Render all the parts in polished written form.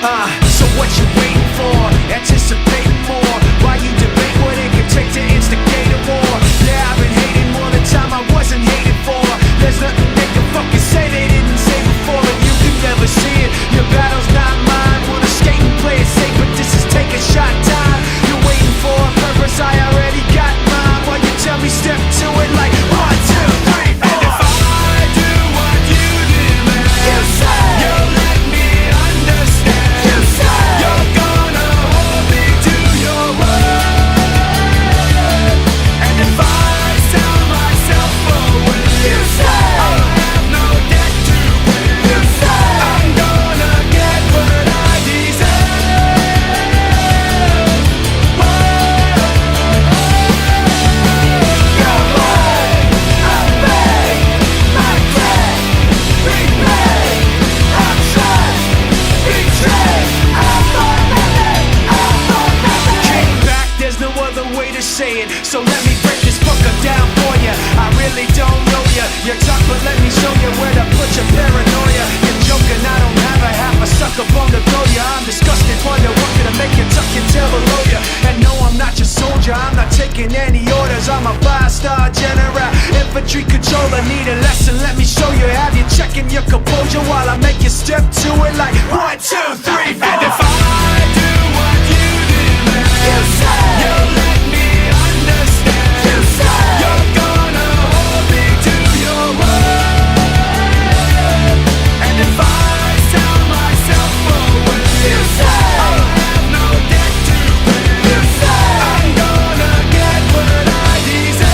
So what you waiting for? Anticipating more. Why you debate what it could take to instigate a war? Yeah, I've been hating more than time I wasn't hated for. There's nothing they can fucking say they didn't say before, and you can never see it. Your battle's not mine. Wanna skate and play it safe, but this is take a shot time. You're waiting for a purpose, I already got mine. While you tell me step to it like 1, 2, 3, 4. And if I do what you demand, you say you'll let me understand. You say you're gonna hold me to your word. And if I sell myself away, you say I'll have no debt to pay. You say I'm gonna get what I deserve. Your word, I beg, my dread, replay, I trust, betray, I thought nothing, Came back, there's no other way to say it. So let me break this fucker down for ya. I really don't know ya. You talk, but let me show you where to put your paranoia. You're joking, I don't have a half a sucker bone to throw ya. I'm disgusted, wonder what could I make you tuck your tail below ya. And no, I'm not your soldier, I'm not taking any orders. I'm a 5-star general, infantry controller. Need a lesson, let me show you. Have you checking your composure while I make you step to it like 1, 2, 3, 4. And if I do what you demand, you say you'll let me understand. You say you're gonna hold me to your word. And if I sell myself away, you say I'll have no debt to pay. You say I'm gonna get what I deserve.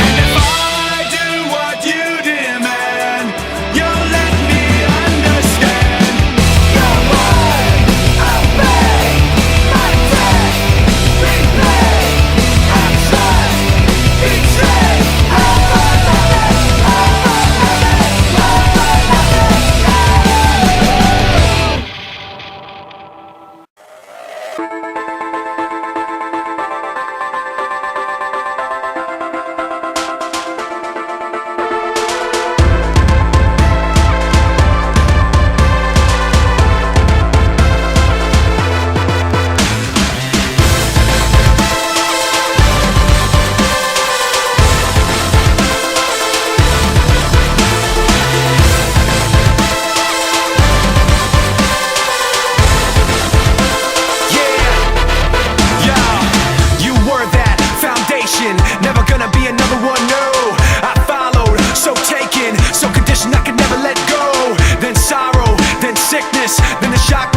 And if I do what you demand, you'll let me understand. Your word, I beg, my debt, replay, I trust, betray, I thought nothing, you were that foundation, never gonna be another one, no. I followed, so taken, so conditioned I could never let go. Then sorrow, then sickness, then the shock